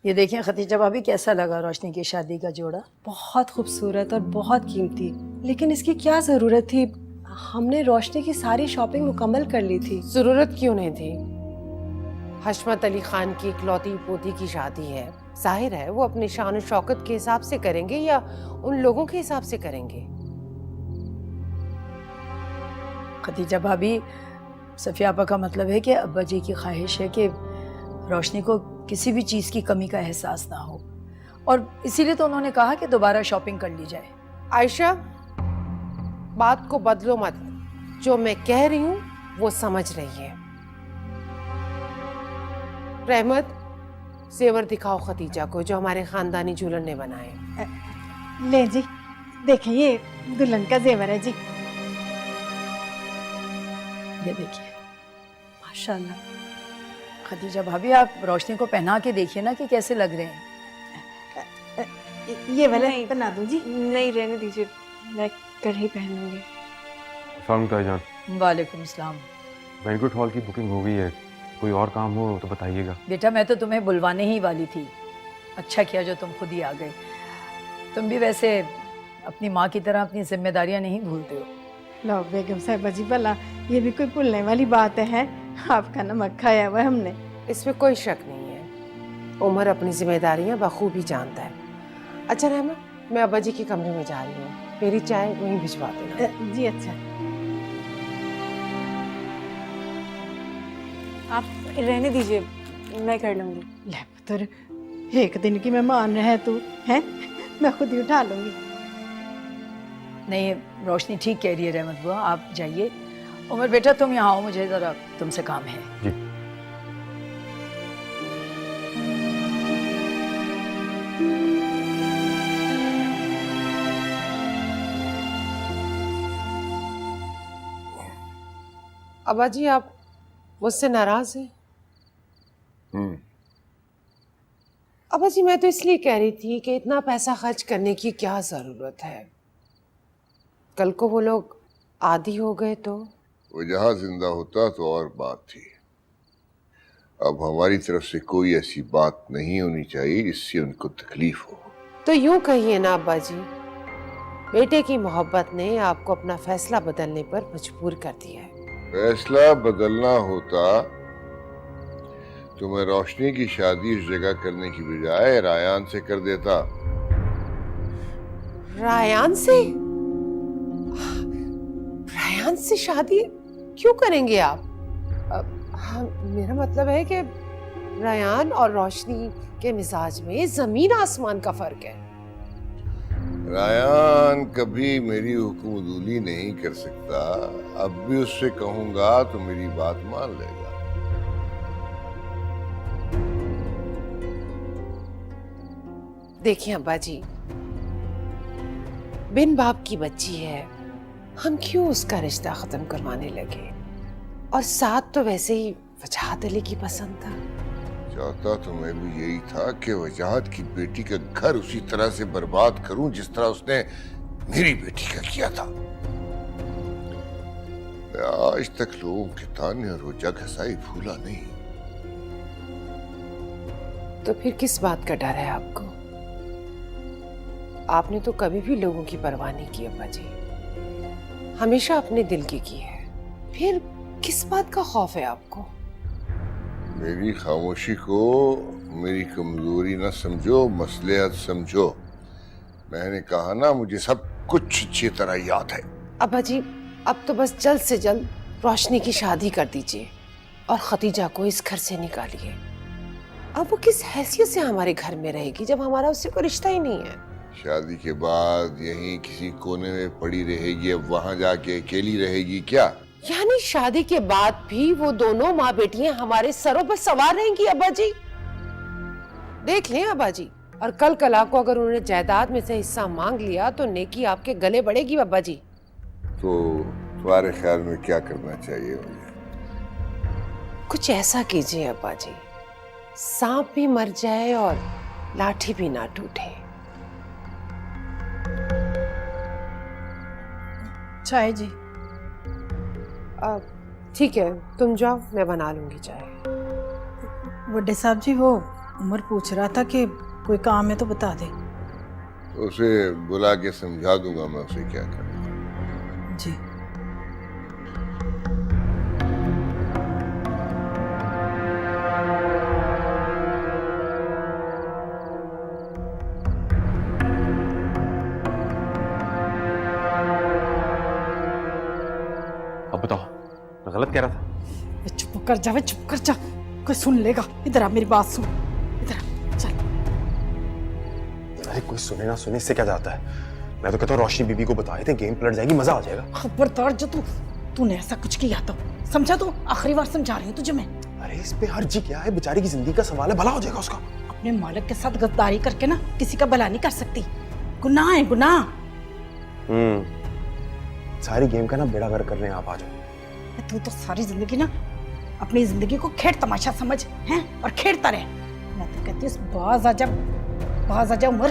ये देखें खतीजा भाभी, कैसा लगा रोशनी की शादी का जोड़ा? बहुत खूबसूरत और बहुत कीमती, लेकिन इसकी क्या जरूरत थी? हमने रोशनी की सारी शॉपिंग मुकम्मल कर ली थी। जरूरत क्यों नहीं थी? हशमत अली खान की इकलौती पोती की शादी है, जाहिर है वो अपनी शान और शौकत के हिसाब से करेंगे या उन लोगों के हिसाब से करेंगे। खतीजा भाभी, सफिया आपा का मतलब है कि अब्बा जी की ख्वाहिश है कि रोशनी को किसी भी चीज़ की कमी का एहसास ना हो, और इसीलिए तो उन्होंने कहा कि दोबारा शॉपिंग कर ली जाए। आयशा, बात को बदलो मत, जो मैं कह रही हूँ वो समझ रही है। रहमत, जेवर दिखाओ खतीजा को जो हमारे खानदानी दुल्हन ने बनाए। ले जी, देखें ये दुल्हन का जेवर है जी। ये देखिए माशाल्लाह। खतीजा भाभी, आप रोशनी को पहना के देखिए ना कि कैसे लग रहे हैं। ये वाला नहीं। बना दूं जी? नहीं, रहने दीजिए, मैं कर ही पहनूंगी। अस्सलाम ताईजान। वालेकुम सलाम। बैंक्वेट हॉल की बुकिंग हो गई है, कोई और काम हो तो बताइएगा। बेटा, मैं तो तुम्हें बुलवाने ही वाली थी, अच्छा किया जो तुम खुद ही आ गए। तुम भी वैसे अपनी माँ की तरह अपनी जिम्मेदारियां नहीं भूलते हो। लो बेगम साहिबा जी, भला ये भी कोई भूलने वाली बात है? आपका नमक खाया हुआ है हमने। इसमें कोई शक नहीं है, उमर अपनी जिम्मेदारियां बखूबी जानता है। अच्छा रहमत, मैं अब्बा जी के कमरे में जा रही हूँ, मेरी चाय वहीं भिजवा देना। जी अच्छा। आप रहने दीजिए, मैं कर लूंगी। ले पुत्र, एक दिन की मेहमान है तू, है? मैं खुद ही उठा लूंगी। नहीं, रोशनी ठीक कह रही है रहमत बुआ, आप जाइए। उमर बेटा, तुम यहाँ आओ, मुझे ज़रा तुमसे काम है। जी। अब्बा जी, आप मुझसे नाराज हैं? अब्बा जी, मैं तो इसलिए कह रही थी कि इतना पैसा खर्च करने की क्या जरूरत है? कल को वो लोग आदी हो गए तो? वो जहां जिंदा होता तो और बात थी। अब हमारी तरफ से कोई ऐसी बात नहीं होनी चाहिए जिससे उनको तकलीफ हो। तो यूं कहिए ना अब्बा जी, बेटे की मोहब्बत ने आपको अपना फैसला बदलने पर मजबूर कर दिया है। फैसला बदलना होता तो मैं रोशनी की शादी उस जगह करने की बजाय रायान से कर देता। रायान से? रायान से शादी क्यों करेंगे आप? हाँ, मेरा मतलब है कि रायान और रोशनी के मिजाज में जमीन आसमान का फर्क है। रायान कभी मेरी हुक्मदुली नहीं कर सकता। अब भी उससे कहूंगा तो मेरी बात मान लेगा। देखिए अब्बा जी, बिन बाप की बच्ची है, हम क्यों उसका रिश्ता खत्म करवाने लगे? और साथ तो वैसे ही वजाहत अली की पसंद था। चाहता तो मैं भी यही था कि वजाहत की बेटी का घर उसी तरह से बर्बाद करूं जिस तरह उसने मेरी बेटी का किया था। मैं आज तक लोगों के ताने और रोजा घसाई भूला नहीं। तो फिर किस बात का डर है आपको? आपने तो कभी भी लोगों की परवाह नहीं की अब्बा जी, हमेशा अपने दिल की है। फिर किस बात का खौफ है आपको? मेरी खामोशी को मेरी कमजोरी न समझो, मसलहत समझो। मैंने कहा ना, मुझे सब कुछ अच्छी तरह याद है। अब्बा जी, अब तो बस जल्द से जल्द रोशनी की शादी कर दीजिए और खतीजा को इस घर से निकालिए। अब वो किस हैसियत से हमारे घर में रहेगी जब हमारा उससे कोई रिश्ता ही नहीं है? शादी के बाद यहीं किसी कोने में पड़ी रहेगी, अब वहां जाके अकेली रहेगी क्या? यानी शादी के बाद भी वो दोनों माँ बेटियां हमारे सरों पर सवार रहेंगी अब्बा जी? देख लें अब्बा जी, और कल कला को अगर उन्होंने जायदाद में से हिस्सा मांग लिया तो नेकी आपके गले बढ़ेगी अब्बा जी। तो तुम्हारे ख्याल में क्या करना चाहिए मुझे? कुछ ऐसा कीजिए अब्बा जी, सांप भी मर जाए और लाठी भी ना टूटे। चाय जी? ठीक है, तुम जाओ, मैं बना लूंगी चाय। बड़े साहब जी, वो उमर पूछ रहा था कि कोई काम है तो बता दे। तो उसे बुला के समझा दूंगा मैं उसे क्या करना। जी। अब बताओ, मैं गलत कह रहा था? चुप कर जा, चुप कर जा, कोई सुन लेगा। इधर आ, मेरी बात सुन, इधर आ, चल। अरे कोई सुने ना सुने, इससे क्या जाता है? मैं तो कहता हूँ रोशनी बीबी को बताए थे, गेम पलट जाएगी, मजा आ जाएगा। खबरदार जो तूने ऐसा कुछ किया तो समझा, तो आखिरी बार समझा रही हूँ तुझे मैं। अरे इस पे हर्जी क्या है? बेचारी की जिंदगी का सवाल है, भला हो जाएगा उसका। अपने मालिक के साथ गद्दारी करके ना किसी का भला नहीं कर सकती, गुनाह है गुनाह। सारी गेम का ना बेड़ा गर्क कर रहे हैं आप। आ जाओ। तू तो सारी जिंदगी ना अपनी जिंदगी को खेल तमाशा समझ हैं और खेलता रहे। मैं तो कहती हूँ बाज आजा उमर।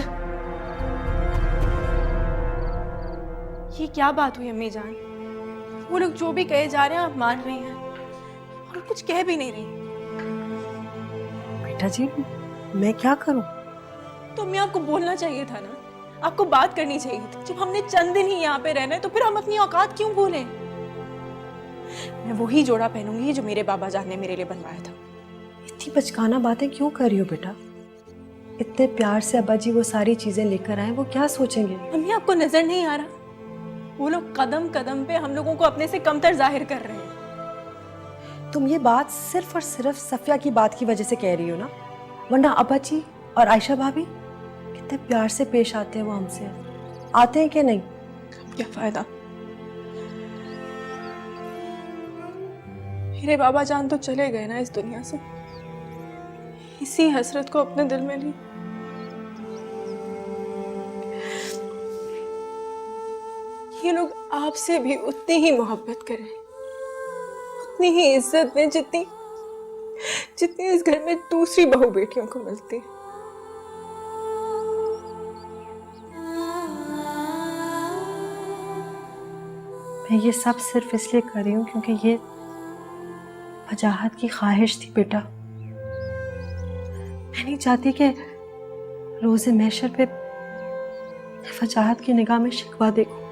ये क्या बात हुई अम्मी जान? वो लोग जो भी कहे जा रहे हैं आप मान रही हैं और कुछ कह भी नहीं रही। बेटा जी, मैं क्या करूं? तो अम्मी आपको बोलना चाहिए था ना, आपको बात करनी चाहिए थी। जब हमने चंद दिन ही यहाँ पे रहना है तो फिर हम अपनी औकात क्यों भूलें? मैं वही जोड़ा पहनूंगी जो मेरे बाबा जान ने मेरे लिए बनवाया था। इतनी बचकाना बातें क्यों कर रही हो बेटा? इतने प्यार से अब्बा जी वो सारी चीजें लेकर आए, वो क्या सोचेंगे? अम्मी आपको नजर नहीं आ रहा? वो लोग कदम कदम पे हम लोगों को अपने से कमतर जाहिर कर रहे हैं। तुम ये बात सिर्फ और सिर्फ सफिया की बात की वजह से कह रही हो ना? वरना अब्बा जी और आयशा भाभी कितने प्यार से पेश आते हैं, वो हमसे आते हैं कि नहीं? क्या फायदा? मेरे बाबा जान तो चले गए ना इस दुनिया से। इसी हसरत को अपने दिल में ली। ये लोग आपसे भी उतनी ही मोहब्बत करें, उतनी ही इज्जत दें जितनी इस घर में दूसरी बहू बेटियों को मिलती है। मैं ये सब सिर्फ इसलिए कर रही हूँ क्योंकि ये वजाहत की ख्वाहिश थी बेटा। मैं नहीं चाहती कि रोज़े महशर पे वजाहत की निगाह में शिकवा देखूं।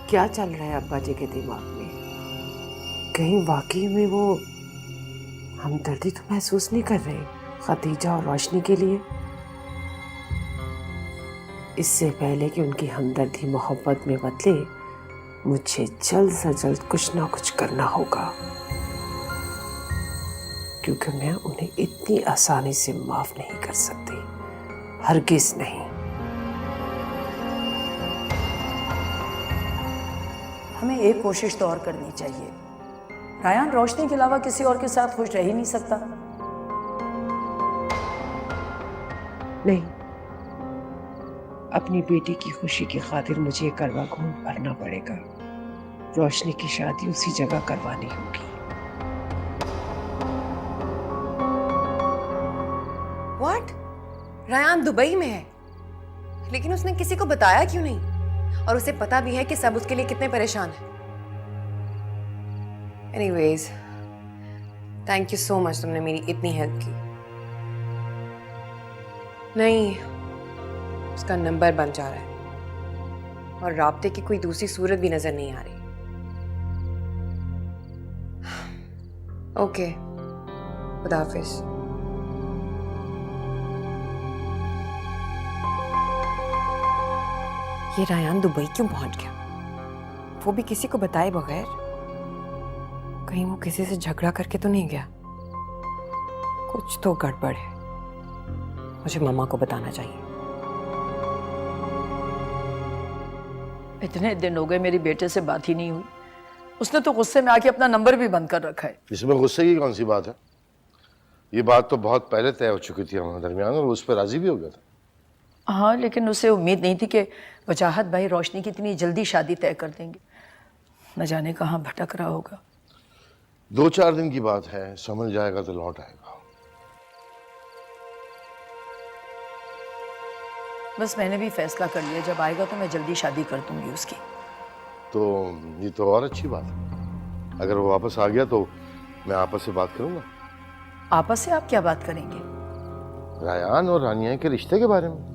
क्या चल रहा है अब्बा जी के दिमाग में? कहीं वाकई में वो हमदर्दी तो महसूस नहीं कर रहे खदीजा और रोशनी के लिए? इससे पहले कि उनकी हमदर्दी मोहब्बत में बदले, मुझे जल्द से जल्द कुछ ना कुछ करना होगा, क्योंकि मैं उन्हें इतनी आसानी से माफ नहीं कर सकती, हरगिज नहीं। हमें एक कोशिश तो और करनी चाहिए। रायान रोशनी के अलावा किसी और के साथ खुश रह ही नहीं सकता। नहीं, अपनी बेटी की खुशी की खातिर मुझे करवा घूम भरना पड़ेगा। रोशनी की शादी उसी जगह करवानी होगी। व्हाट? रायान दुबई में है, लेकिन उसने किसी को बताया क्यों नहीं? और उसे पता भी है कि सब उसके लिए कितने परेशान हैं। Anyways, thank you so much, तुमने मेरी इतनी हेल्प की। नहीं, उसका नंबर बन जा रहा है और राब्ते की कोई दूसरी सूरत भी नजर नहीं आ रही। ओके, खुदा हाफिज। ये रायान दुबई क्यों पहुंच गया? वो भी किसी को बताए बगैर? कहीं वो किसी से झगड़ा करके तो नहीं गया? कुछ तो गड़बड़ है, मुझे मम्मा को बताना चाहिए। इतने दिन हो गए मेरी बेटे से बात ही नहीं हुई। उसने तो गुस्से में आके अपना नंबर भी बंद कर रखा है। इसमें गुस्से की कौन सी बात है? ये बात तो बहुत पहले तय हो चुकी थी हमारे दरमियान और उस पर राजी भी हो गया था। हाँ, लेकिन उसे उम्मीद नहीं थी कि वजाहत भाई रोशनी की इतनी जल्दी शादी तय कर देंगे। न जाने कहाँ भटक रहा होगा। 2-4 दिन की बात है, समझ जाएगा तो लौट आएगा। बस मैंने भी फैसला कर लिया, जब आएगा तो मैं जल्दी शादी कर दूंगी उसकी। तो ये तो और अच्छी बात है। अगर वो वापस आ गया तो मैं आपस से बात करूंगा। आपस से आप क्या बात करेंगे? रायान और रानिया के रिश्ते के बारे में।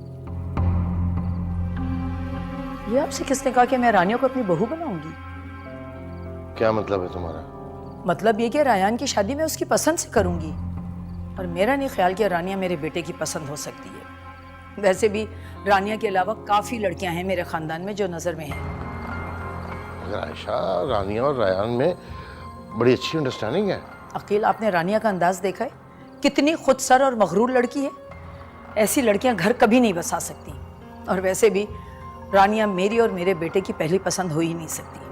ये आपसे किसने कहा कि मैं रानिया को अपनी बहू बनाऊंगी? क्या मतलब है तुम्हारा? मतलब ये कि रायान की शादी मैं उसकी पसंद से करूंगी, और मेरा नहीं ख्याल कि रानिया मेरे बेटे की पसंद हो सकती है। वैसे भी रानिया के अलावा काफ़ी लड़कियां हैं मेरे ख़ानदान में जो नज़र में हैं। अगर आयशा, रानिया और रायान में बड़ी अच्छी अंडरस्टैंडिंग है। अकील, आपने रानिया का अंदाज देखा है? कितनी खुदसर और मगरूर लड़की है। ऐसी लड़कियां घर कभी नहीं बसा सकती, और वैसे भी रानिया मेरी और मेरे बेटे की पहली पसंद हो ही नहीं सकती।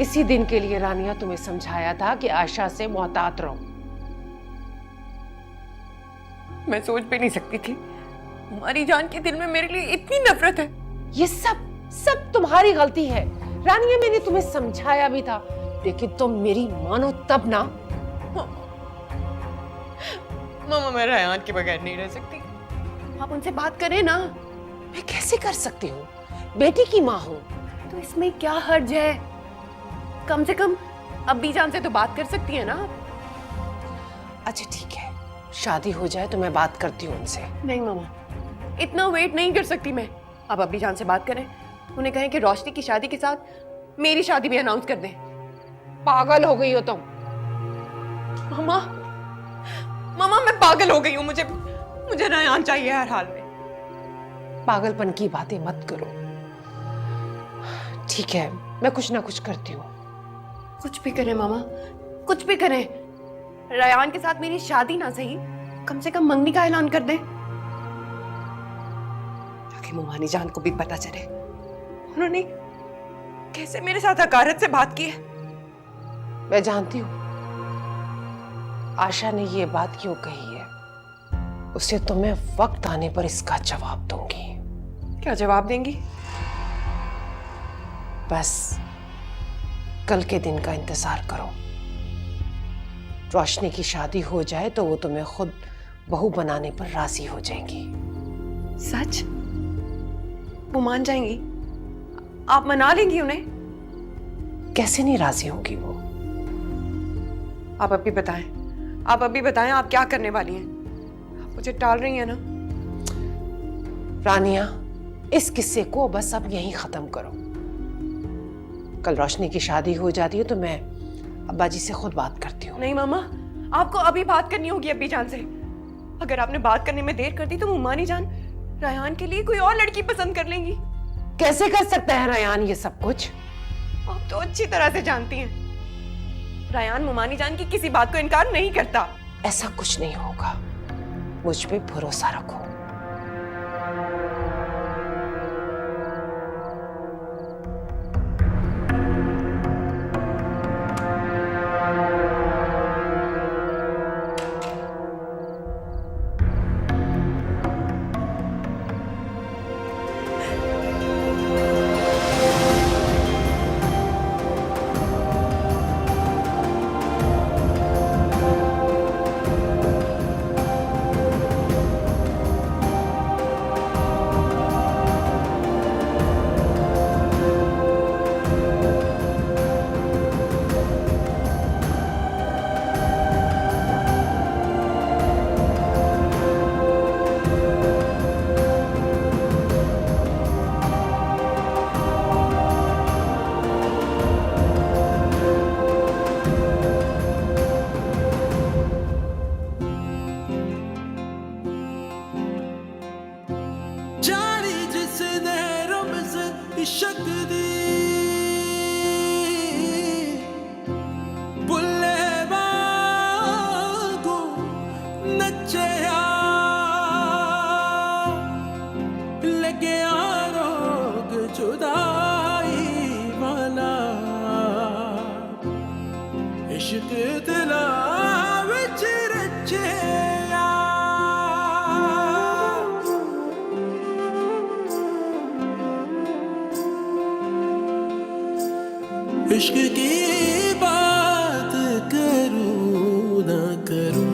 इसी दिन के लिए रानिया तुम्हें समझाया था कि आयशा से मोहतात रहो। मैं सोच भी नहीं सकती थी हमारी जान के दिल में मेरे लिए इतनी नफरत है। ये सब तुम्हारी गलती है रानिया। मैंने तुम्हें समझाया भी था, लेकिन तुम मेरी मानो तब ना। मामा, मैं रायान के बगैर नहीं रह सकती। आप उनसे बात करें ना। मैं कैसे कर सकती हूँ? बेटी की माँ हूँ। तो इसमें क्या हर्ज है? कम से कम अब्बी जान से तो बात कर सकती है ना आप। अच्छा ठीक है, शादी हो जाए तो मैं बात करती हूँ उनसे। नहीं मामा, इतना वेट नहीं कर सकती मैं। आप अब्बी जान से बात करें, उन्हें कहें कि रोशनी की शादी के साथ मेरी शादी भी अनाउंस कर दें। पागल हो गई हो तुम? मामा, मामा मैं पागल हो गई हूँ। मुझे रायान चाहिए हर हाल में। पागलपन की बातें मत करो। ठीक है, मैं कुछ ना कुछ करती हूँ। कुछ भी करें मामा, कुछ भी करें। रायान के साथ मेरी शादी ना सही, कम से कम मंगनी का ऐलान कर दें, ताकि मुमानी जान को भी पता चले उन्होंने कैसे मेरे साथ हकारत से बात की है। मैं जानती हूँ आशा ने ये बात क्यों कही है। उसे तो मैं वक्त आने पर इसका जवाब दूंगी। क्या जवाब देंगी? बस कल के दिन का इंतजार करो। रोशनी की शादी हो जाए तो वो तुम्हें खुद बहू बनाने पर राजी हो जाएंगी। सच? वो मान जाएंगी? आप मना लेंगी उन्हें? कैसे नहीं राजी होगी वो? आप अभी बताएं, आप अभी बताएं, आप क्या करने वाली हैं? आप मुझे टाल रही हैं ना? रानिया, इस किस्से को बस अब यहीं खत्म करो। कल रोशनी की शादी हो जाती है तो मैं अब्बा जी से खुद बात करती हूँ। नहीं मामा, आपको अभी बात करनी होगी अब्बी जान से। अगर आपने बात करने में देर कर दी तो मुमानी जान रायान के लिए कोई और लड़की पसंद कर लेंगी। कैसे कर सकता है रायान ये सब कुछ? आप तो अच्छी तरह से जानती हैं रायान मुमानी जान की किसी बात को इनकार नहीं करता। ऐसा कुछ नहीं होगा, मुझ पे भरोसा रखो। इश्क की बात करूं ना करूं,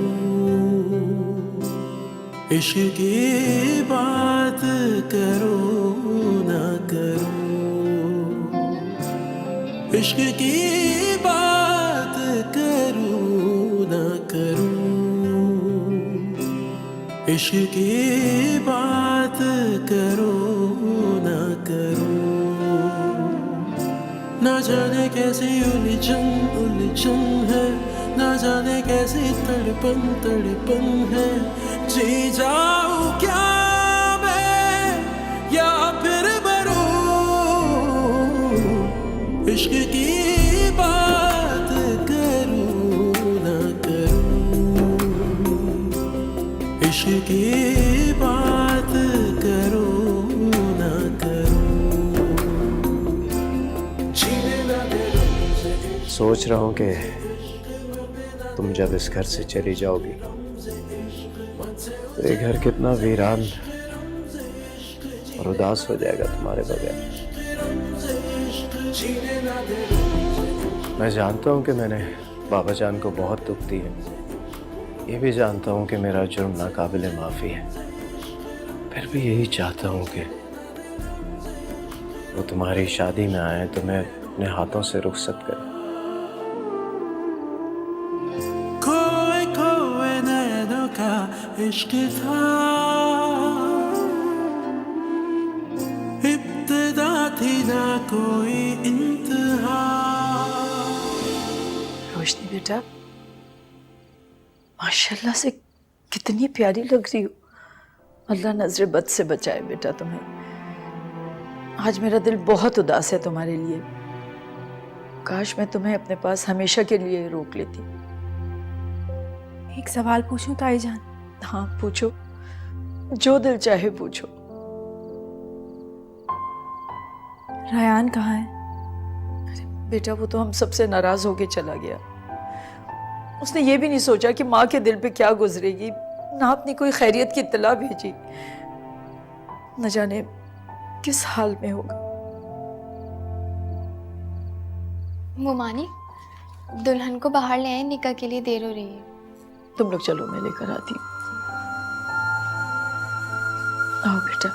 इश्क की बात करूं ना करूं, इश्क की बात करूं ना करूं, इश्क की बात करूं ना करूं। ना जाने कैसी उलझन उलझन है, ना जाने कैसी तड़पन तड़पन है, जी जाऊं क्या मैं या फिर मरूं, इश्क की बात करूं ना करूं, इश्क की बात करूं ना करूं, जीने ना दे मुझे। सोच रहा हूँ कि तुम जब इस घर से चली जाओगी तो ये घर कितना वीरान और उदास हो जाएगा तुम्हारे बगैर। मैं जानता हूँ कि मैंने बाबा जान को बहुत दुख दिया, ये भी जानता हूँ कि मेरा जुर्म नाकाबिले माफ़ी है, फिर भी यही चाहता हूँ कि वो तुम्हारी शादी में आए तो मैं अपने हाथों से रुखसत करूँ। खोए खोए नैनों का इश्क था, इब्तिदा थी ना कोई इंतहा। रोशनी बेटा, माशाल्लाह से कितनी प्यारी लग रही हो। अल्लाह नजर बद से बचाए बेटा तुम्हें। आज मेरा दिल बहुत उदास है तुम्हारे लिए। काश मैं तुम्हें अपने पास हमेशा के लिए रोक लेती। एक सवाल पूछूं ताई जान? हाँ पूछो, जो दिल चाहे पूछो। रायान कहाँ है? बेटा वो तो हम सबसे नाराज होके चला गया। उसने ये भी नहीं सोचा कि माँ के दिल पे क्या गुजरेगी, ना अपनी कोई खैरियत की इत्तला भेजी। न जाने किस हाल में होगा। मुमानी, दुल्हन को बाहर ले आए, निकाह के लिए देर हो रही है। तुम लोग चलो, मैं लेकर आती हूँ। आओ बेटा।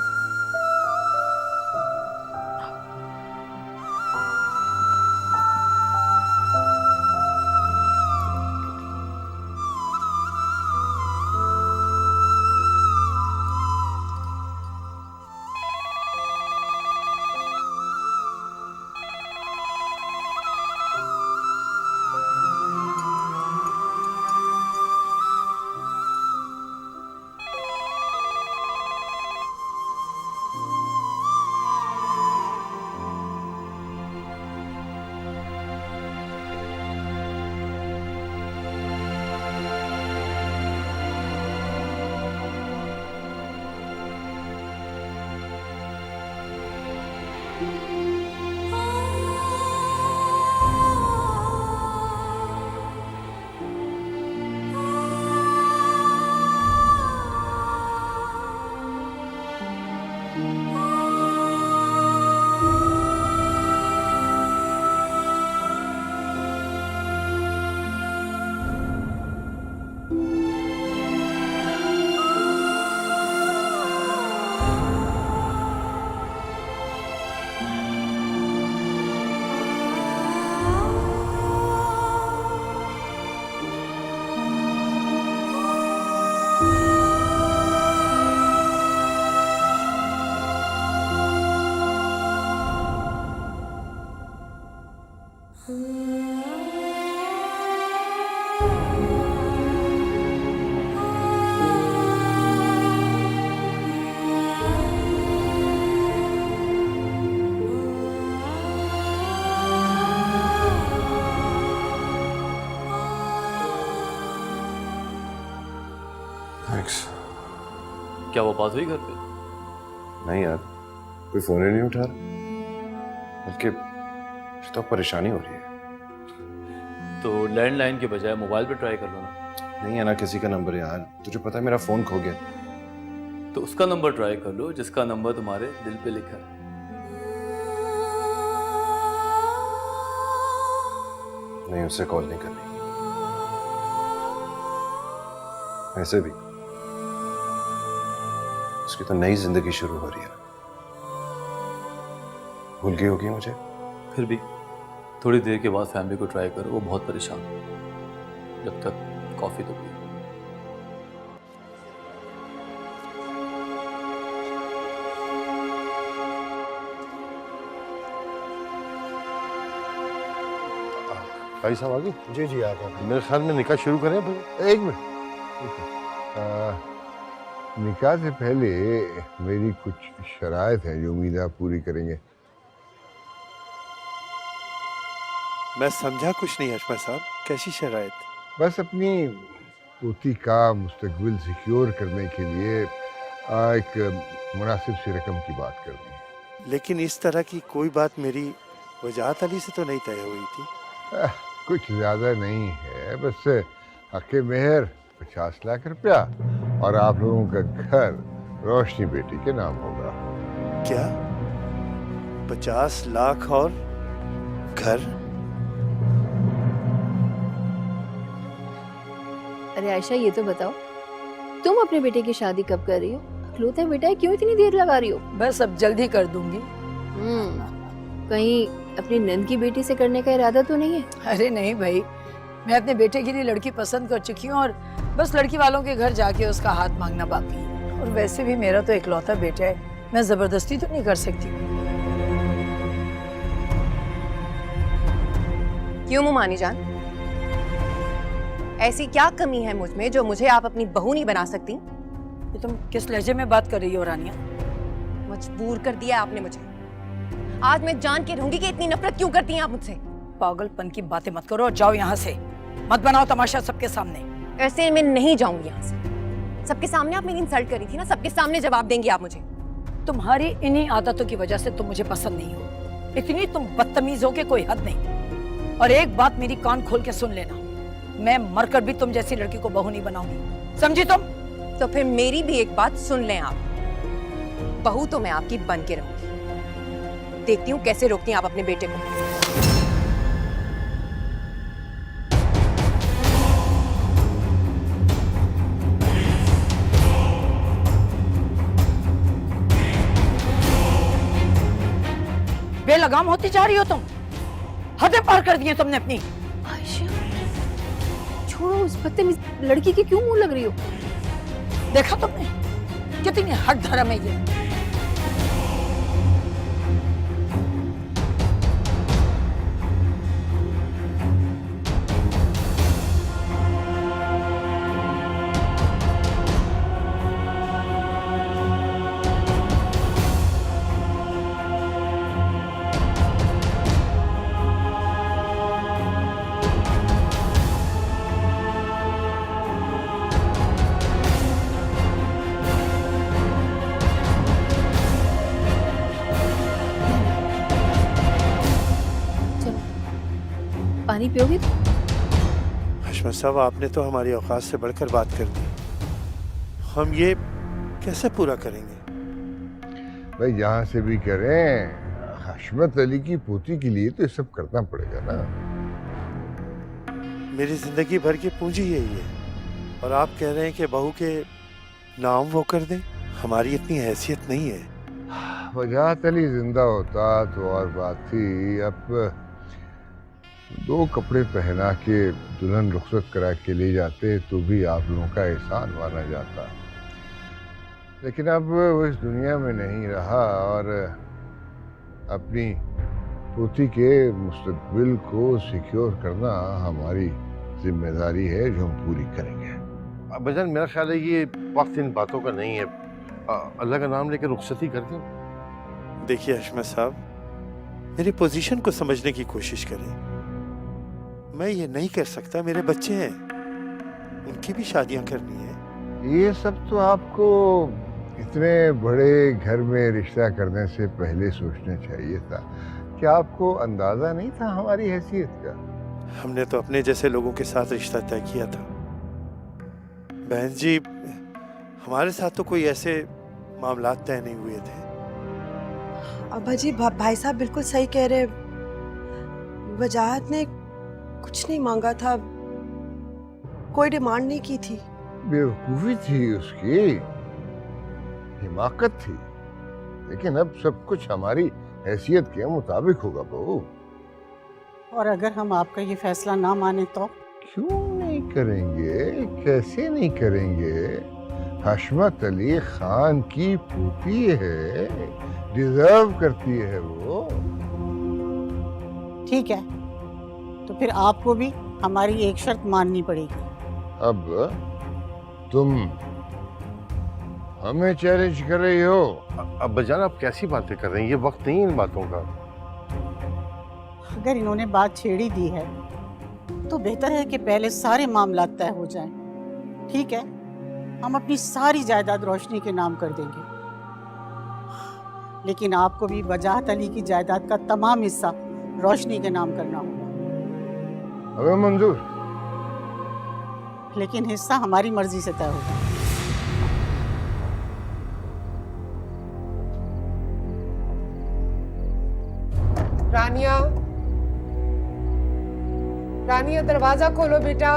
थैंक्स। क्या वो बात हुई घर पे? नहीं यार, कोई फोन ही नहीं उठा रहा, बल्कि तो परेशानी हो रही है। तो लैंडलाइन के बजाय मोबाइल पे ट्राई कर लो ना। नहीं है ना किसी का नंबर यार, तुझे पता है मेरा फोन खो गया। तो उसका नंबर ट्राई कर लो जिसका नंबर तुम्हारे दिल पे लिखा है। उससे कॉल नहीं करनी। ऐसे भी उसकी तो नई जिंदगी शुरू हो रही है। भूल गई होगी मुझे। फिर भी थोड़ी देर के बाद फैमिली को ट्राई करो, वो बहुत परेशान है। जब तक कॉफ़ी तो पियो। भाई साहब आ गए? जी जी आ गए। मेरे ख्याल में निकाह शुरू करें भाई। एक मिनट। निकाह से पहले मेरी कुछ शराइत है जो उम्मीद आप पूरी करेंगे। मैं समझा कुछ नहीं हशमत साहब, कैसी शराइत? बस अपनी पोती का मुस्तकबिल सिक्योर करने के लिए एक मुनासिब सी रकम की बात करनी है। लेकिन इस तरह की कोई बात मेरी वजाहत अली से तो नहीं तय हुई थी। कुछ ज्यादा नहीं है, बस हक़े मेहर 50 लाख रुपया और आप लोगों का घर रोशनी बेटी के नाम होगा। क्या 50 लाख और घर? अरे आयशा, ये तो बताओ तुम अपने बेटे की शादी कब कर रही हो? अखलौता बेटा है, क्यों इतनी देर लगा रही हो? बस अब जल्दी कर दूंगी। कहीं अपनी नंद की बेटी से करने का इरादा तो नहीं है? अरे नहीं भाई, मैं अपने बेटे के लिए लड़की पसंद कर चुकी हूँ और बस लड़की वालों के घर जाके उसका हाथ मांगना बाकी है। और वैसे भी मेरा तो इकलौता बेटा है, मैं जबरदस्ती तो नहीं कर सकती। क्यों मुमानी जान, ऐसी क्या कमी है मुझ में जो मुझे आप अपनी बहू नहीं बना सकती? ये तुम किस लहजे में बात कर रही हो रानिया? मजबूर कर दिया आपने मुझे। आज मैं जान के रहूंगी कि इतनी नफरत क्यों करती हैं आप मुझसे। पागलपन की बातें मत करो और जाओ यहाँ से, मत बनाओ तमाशा सबके सामने। ऐसे मैं नहीं जाऊंगी यहाँ से। सबके सामने आप मेरी इंसल्ट करी थी ना, सबके सामने जवाब देंगी आप मुझे। तुम्हारी इन्हीं आदतों की वजह से तुम मुझे पसंद नहीं हो। इतनी तुम बदतमीज हो के कोई हद नहीं। और एक बात मेरी कान खोल के सुन लेना, मैं मरकर भी तुम जैसी लड़की को बहू नहीं बनाऊंगी, समझी तुम? तो फिर मेरी भी एक बात सुन लें आप, बहू तो मैं आपकी बन के रहूंगी। देखती हूँ कैसे रोकती हैं आप अपने बेटे को। बेलगाम होती जा रही हो तुम, हदें पार कर दी हैं तुमने अपनी। आयशा, छोड़ो उस बदतमीज लड़की की क्यों मुंह लग रही हो? देखा तुमने कितनी हट धर्म है ये। पानी पियोगे? हशमत साहब, आपने तो हमारी औकात से बढ़कर बात कर दी। हम ये कैसे पूरा करेंगे? भाई जहाँ से भी करें, हशमत अली की पोती के लिए तो ये सब करना पड़ेगा ना। मेरी जिंदगी भर की पूंजी यही है और आप कह रहे हैं कि बहू के नाम वो कर दें? हमारी इतनी हैसियत नहीं है। वजाहत अली जिंदा होता तो और बात थी। अब 2 कपड़े पहना के दुल्हन रुखसत करा के ले जाते तो भी आप लोगों का एहसान माना जाता। लेकिन अब वो इस दुनिया में नहीं रहा और अपनी पोती के मुस्तकबिल को सिक्योर करना हमारी जिम्मेदारी है जो हम पूरी करेंगे। भजन, मेरा ख्याल है ये वक्त इन बातों का नहीं है। अल्लाह का नाम लेकर रुखसती कर दें। देखिए हशमत साहब, मेरी पोजीशन को समझने की कोशिश करें। मैं ये नहीं कर सकता, मेरे बच्चे हैं, उनकी भी शादियां करनी है। ये सब तो आपको इतने बड़े घर में रिश्ता करने से पहले सोचना चाहिए था। क्या आपको अंदाजा नहीं था हमारी हैसियत का? हमने तो अपने जैसे लोगों के साथ रिश्ता तय किया था। बहन जी, हमारे साथ तो कोई ऐसे मामलात तय नहीं हुए थे। अब्बा जी, भाई साहब बिल्कुल सही कह रहे। वजाहत ने कुछ नहीं मांगा था, कोई डिमांड नहीं की थी। बेवकूफी थी उसकी, हिमाकत थी, लेकिन अब सब कुछ हमारी हैसियत के मुताबिक होगा बहू। और अगर हम आपका ये फैसला ना माने तो? क्यों नहीं करेंगे, कैसे नहीं करेंगे? हशमत अली खान की पोती है, डिजर्व करती है वो। ठीक है, तो फिर आपको भी हमारी एक शर्त माननी पड़ेगी। अब तुम हमें चैलेंज कर रही हो? अब जान आप कैसी बातें कर रही हैं, ये वक्त नहीं है इन बातों का। अगर इन्होंने बात छेड़ी दी है तो बेहतर है कि पहले सारे मामला तय हो जाएं। ठीक है, हम अपनी सारी जायदाद रोशनी के नाम कर देंगे, लेकिन आपको भी वजाहत अली की जायदाद का तमाम हिस्सा रोशनी के नाम करना होगा। हमें मंजूर, लेकिन हिस्सा हमारी मर्जी से तय होगा। रानिया, रानिया दरवाजा खोलो बेटा।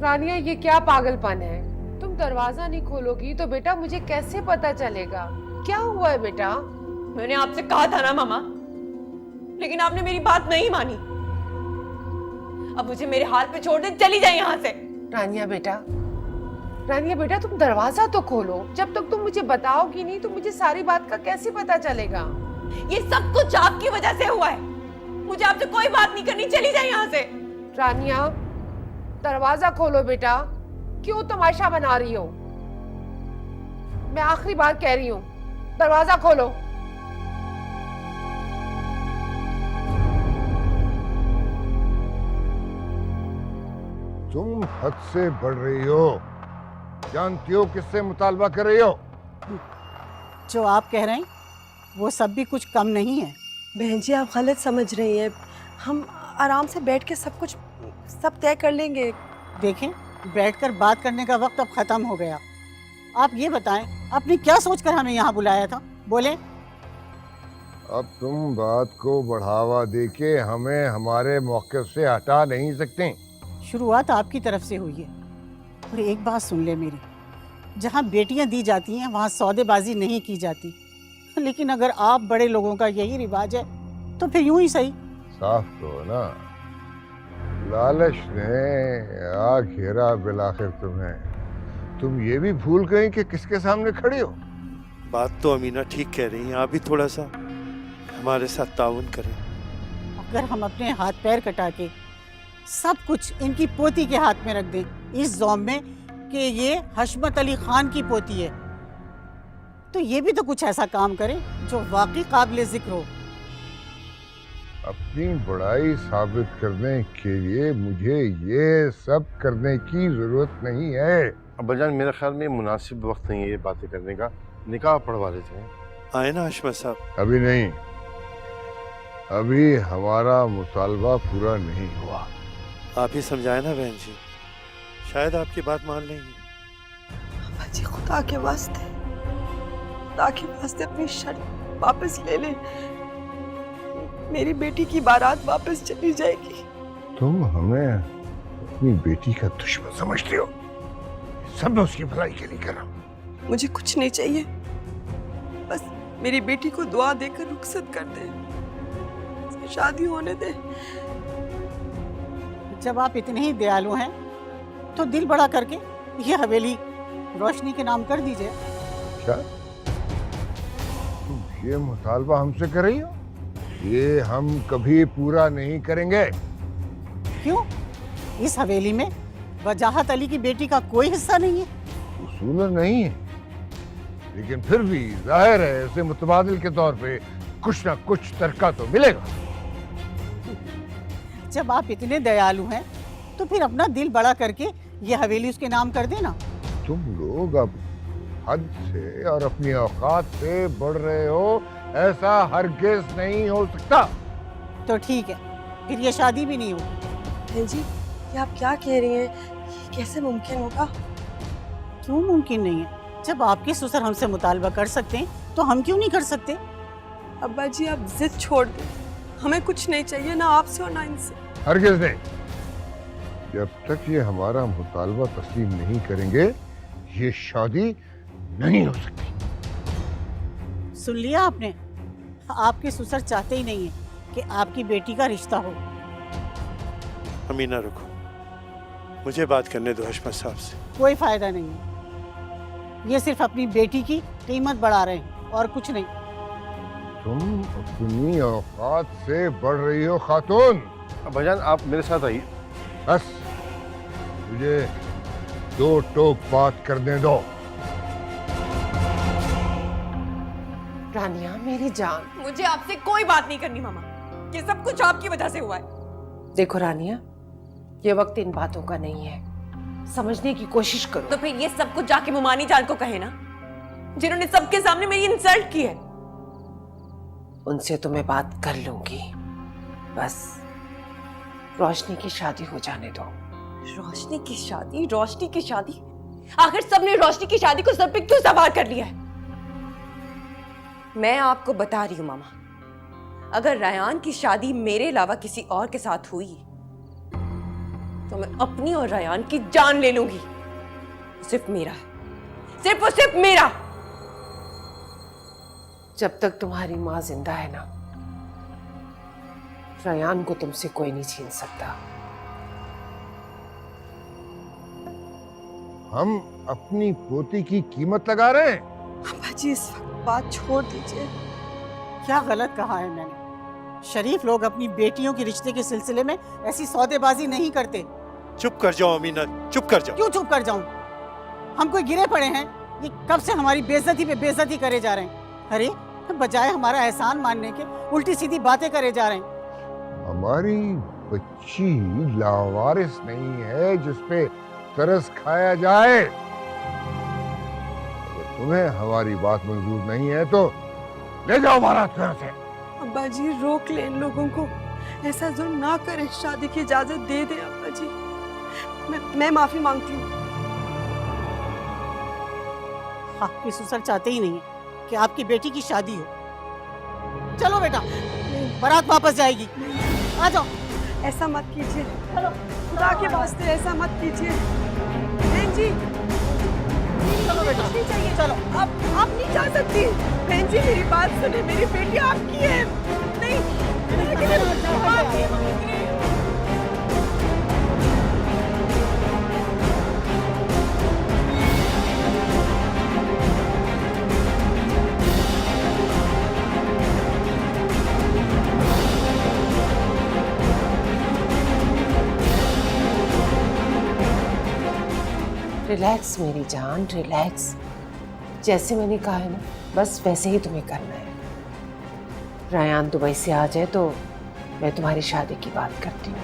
रानिया ये क्या पागलपन है? तुम दरवाजा नहीं खोलोगी तो बेटा मुझे कैसे पता चलेगा क्या हुआ है बेटा? मैंने आपसे कहा था ना मामा, लेकिन आपने मेरी बात नहीं मानी। अब मुझे मेरे हाल पे छोड़ दे, चली जाए यहाँ से। रानिया बेटा, रानिया बेटा तुम दरवाजा तो खोलो। जब तक तुम मुझे बताओगी नहीं तो मुझे सारी बात का कैसे पता चलेगा? ये सब कुछ आपकी वजह से हुआ है। मुझे आपसे कोई बात नहीं करनी, चली जाए यहाँ से। रानिया दरवाजा खोलो बेटा, क्यों तमाशा बना रही हो? मैं आखिरी बार कह रही हूँ, दरवाजा खोलो। तुम हद से बढ़ रही हो। जानती हो किससे मुतालबा कर रही हो? जो आप कह रहे हैं वो सब भी कुछ कम नहीं है। बहन जी आप गलत समझ रही हैं, हम आराम से बैठ के सब तय कर लेंगे। देखें, बैठकर बात करने का वक्त अब खत्म हो गया। आप ये बताएं, आपने क्या सोचकर हमें यहाँ बुलाया था? बोले। अब तुम बात को बढ़ावा देके हमें हमारे मौके से हटा नहीं सकते। शुरुआत आपकी तरफ से हुई है। और एक बात सुन ले मेरी, जहाँ बेटियाँ दी जाती हैं वहाँ सौदेबाजी नहीं की जाती। लेकिन अगर आप बड़े लोगों का यही रिवाज है तो फिर यूं ही सही। साफ तो ना, लालच ने आ घेरा बिलाखिर तुम्हें। तुम ये भी भूल गए कि किसके सामने खड़े हो। बात तो अमीना ठीक कह रही हैं, आप भी थोड़ा सा हमारे साथ ताउन करें। अगर हम अपने हाथ पैर कटा के सब कुछ इनकी पोती के हाथ में रख दें इस ज़ौम में कि ये हशमत अली खान की पोती है, तो ये भी तो कुछ ऐसा काम करें जो वाकई काबिल जिक्र हो। अपनी बड़ाई साबित करने के लिए मुझे ये सब करने की जरूरत नहीं है। अब जान मेरे ख्याल में मुनासिब वक्त नहीं है ये बातें करने का। निकाह पढ़वा लेते हैं। आए ना हशमत साहब? अभी नहीं, अभी हमारा मुतालबा पूरा नहीं हुआ। आप ही समझाए ना बहन जी, शायद आपकी बात मान लेंगे। अब्बा जी खुदा के वास्ते अपनी शर्त वापस ले ले। मेरी बेटी की बारात वापस चली जाएगी। तुम हमें अपनी बेटी का दुश्मन समझते हो। सब मैं उसकी भलाई के लिए कर रहा हूँ। मुझे कुछ नहीं चाहिए, बस मेरी बेटी को दुआ देकर रुखसत कर दे, शादी होने दे। जब आप इतने ही दयालु हैं तो दिल बड़ा करके ये हवेली रोशनी के नाम कर दीजिए। क्या तुम ये मुतालबा हमसे कर रही हो? ये हम कभी पूरा नहीं करेंगे। क्यों? इस हवेली में वजाहत अली की बेटी का कोई हिस्सा नहीं है? उसूलन नहीं है, लेकिन फिर भी जाहिर है उसे मुतबादिल के तौर पे कुछ ना कुछ तरका तो मिलेगा। जब आप इतने दयालु हैं तो फिर अपना दिल बड़ा करके ये हवेली उसके नाम कर देना। तुम लोग अब हद से और अपनी औकात से बढ़ रहे हो, ऐसा हरगिज नहीं हो सकता। तो ठीक है, फिर ये शादी भी नहीं होगी। बहन जी ये आप क्या कह रही हैं? ये कैसे मुमकिन होगा? क्यों मुमकिन नहीं है? जब आपके ससुर हमसे मुतालबा कर सकते हैं तो हम क्यों नहीं कर सकते? अब्बा जी आप जिद छोड़ दें, हमें कुछ नहीं चाहिए, ना आपसे और ना इनसे। हरगिज़ नहीं। जब तक ये हमारा मुतालबा तस्लीम नहीं करेंगे ये शादी नहीं हो सकती। सुन लिया आपने? आपके ससुर चाहते ही नहीं है कि आपकी बेटी का रिश्ता हो। अमीना रुको, मुझे बात करने दो हशमत साहब से। कोई फायदा नहीं है, ये सिर्फ अपनी बेटी की कीमत बढ़ा रहे हैं और कुछ नहीं। तुम अपनी औकात से बढ़ रही हो खातून। भाईजान आप मेरे साथ आइए। बस मुझे 2 टोक बात करने दो। रानिया मेरी जान, मुझे आपसे कोई बात नहीं करनी मामा, ये सब कुछ आपकी वजह से हुआ है। देखो रानिया, ये वक्त इन बातों का नहीं है, समझने की कोशिश करो। तो फिर ये सब कुछ जाके मुमानी जान को कहे ना, जिन्होंने सबके सामने मेरी इंसल्ट की है। उनसे तो मैं बात कर लूंगी, बस रोशनी की शादी हो जाने दो। रोशनी की शादी? रोशनी की शादी? आखिर सबने रोशनी की शादी को सर पे क्यों सवार कर लिया है? मैं आपको बता रही हूँ मामा, अगर रायान की शादी मेरे अलावा किसी और के साथ हुई तो मैं अपनी और रायान की जान ले लूंगी। सिर्फ मेरा है, सिर्फ और सिर्फ मेरा। जब तक तुम्हारी माँ जिंदा है ना, रायान को तुमसे कोई नहीं छीन सकता। हम अपनी पोती की कीमत लगा रहे हैं। अब्बा जी इस वक्त बात छोड़ दीजिए। क्या गलत कहा है मैंने? शरीफ लोग अपनी बेटियों के रिश्ते के सिलसिले में ऐसी सौदेबाजी नहीं करते। चुप कर जाओ अमीना, चुप कर जाओ। क्यों चुप कर जाऊं? हम कोई गिरे पड़े हैं? ये कब से हमारी बेइज्जती पे बेइज्जती करे जा रहे हैं। अरे बजाय हमारा एहसान मानने के उल्टी सीधी बातें करे जा रहे हैं। हमारी बच्ची लावारिस नहीं है जिसपे तरस खाया जाए। अगर तुम्हें हमारी बात मंजूर नहीं है तो ले जाओ बारात घर से। अब्बा जी रोक ले इन लोगों को, ऐसा जुल्म ना करें, शादी की इजाजत दे दे अब्बा जी। मैं माफी मांगती हूँ। आपके ससुर चाहते ही नहीं है कि आपकी बेटी की शादी हो। चलो बेटा, बारात वापस जाएगी। आ जाओ। ऐसा मत कीजिए, खुदा के वास्ते ऐसा मत कीजिए। बहन जी चलो बेटा, नहीं चाहिए। चलो। आप नहीं जा सकती। बहन जी मेरी बात सुने, मेरी बेटी आपकी है। नहीं, माफी मांग रही हूँ। रिलैक्स मेरी जान, रिलैक्स। जैसे मैंने कहा है ना, बस वैसे ही तुम्हें करना है। रायान दुबई से आ जाए तो मैं तुम्हारी शादी की बात करती हूँ।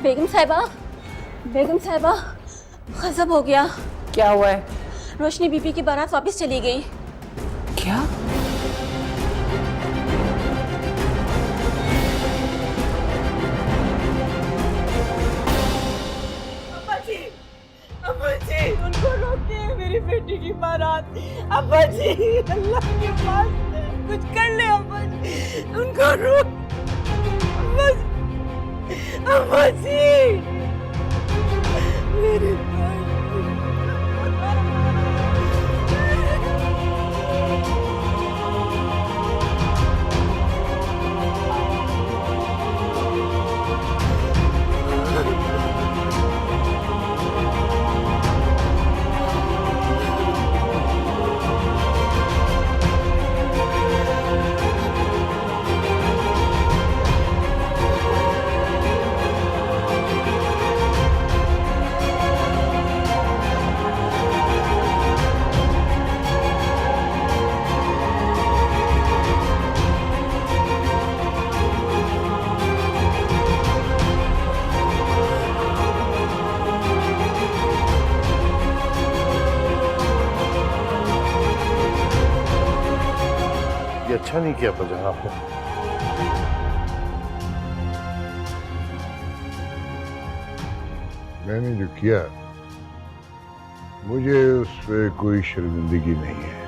बेगम साहिबा गजब हो गया। क्या हुआ है? रोशनी बीबी की बारात वापस चली गई। क्या? अब्बा जी उनको रोकिए, मेरी बेटी की बारात। अब्बा जी अल्लाह के पास कुछ कर ले अब्बा जी, उनको रोक। अब्बा जी मेरी ये अच्छा नहीं किया फरजान आपने। मैंने जो किया मुझे उससे कोई शर्मिंदगी नहीं है,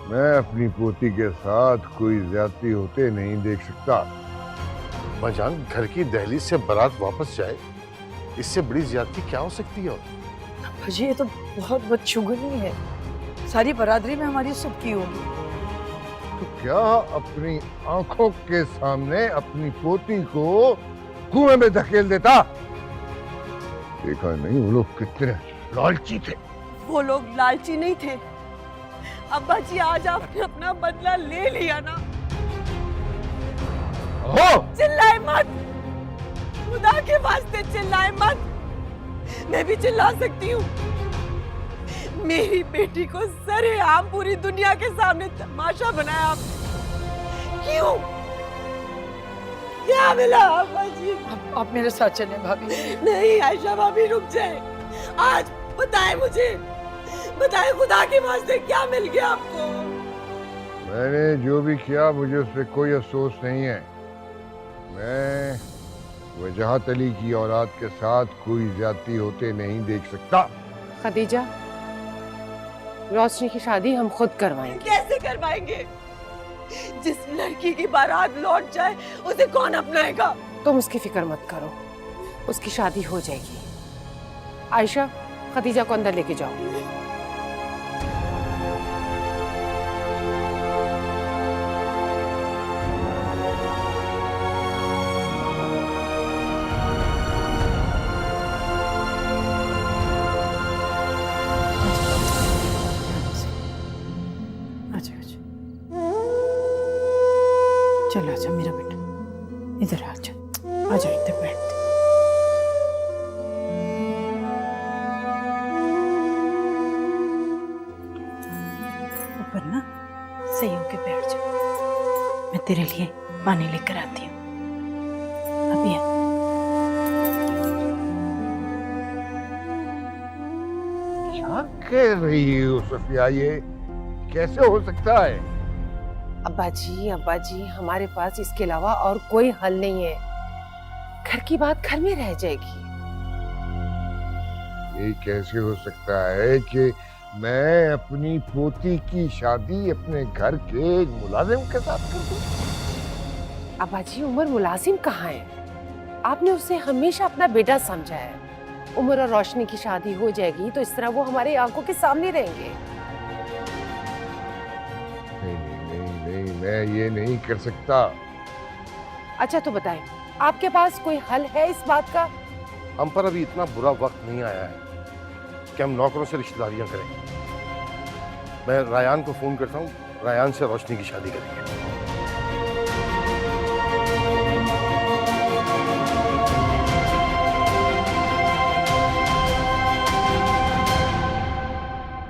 मैं अपनी पोती के साथ कोई ज्यादती होते नहीं देख सकता। अम्मा जान, घर की दहलीज से बारात वापस जाए, इससे बड़ी ज्यादती क्या हो सकती है? अब्बा जी ये तो बहुत बदशुगुनी है, सारी बरादरी में हमारी सुबकी होगी। तो क्या अपनी आंखों के सामने अपनी पोती को कुएं में धकेल देता? देखा नहीं वो लोग कितने लालची थे। वो लोग लालची नहीं थे अब्बा जी, आज आपने अपना बदला ले लिया ना। चिल्लाए मत, खुदा के वास्ते चिल्लाए मत। मैं भी चिल्ला सकती हूँ। मेरी बेटी को सरेआम पूरी दुनिया के सामने तमाशा बनाया आपने। क्यों? क्या मिला अब्बा जी? आप मेरे साथ चलें भाभी। नहीं आयशा भाभी, रुक जाए। आज बताए मुझे, बताए खुदा के वास्ते क्या मिल गया आपको? मैंने जो भी किया मुझे उस पर कोई अफसोस नहीं है। मैं वजाहत अली की औलाद के साथ कोई ज्यादती होते नहीं देख सकता। खदीजा, रोशनी की शादी हम खुद करवाएंगे। कैसे करवाएंगे? जिस लड़की की बारात लौट जाए उसे कौन अपनाएगा? तुम उसकी फिक्र मत करो, उसकी शादी हो जाएगी। आयशा, खदीजा को अंदर लेके जाओ। चलो आजा मेरा बेटा, इधर आजा, आजा इधर बैठ। ऊपर ना सही होके बैठ जा, मैं तेरे लिए पानी लेकर आती हूँ। अभी आ। क्या कह रही हो सफिया? ये कैसे हो सकता है? अब्बा जी, हमारे पास इसके अलावा और कोई हल नहीं है। घर की बात घर में रह जाएगी। ये कैसे हो सकता है कि मैं अपनी पोती की शादी अपने घर के एक मुलाजिम के साथ कर दूं? अब्बा जी, उमर मुलाजिम कहाँ है? आपने उसे हमेशा अपना बेटा समझा है। उमर और रोशनी की शादी हो जाएगी तो इस तरह वो हमारे आंखों के सामने रहेंगे। नहीं, मैं ये नहीं कर सकता। अच्छा तो बताएं, आपके पास कोई हल है इस बात का? हम पर अभी इतना बुरा वक्त नहीं आया है कि हम नौकरों से रिश्तेदारियां करें। मैं रायान को फोन करता हूँ, रायान से रोशनी की शादी करेंगे।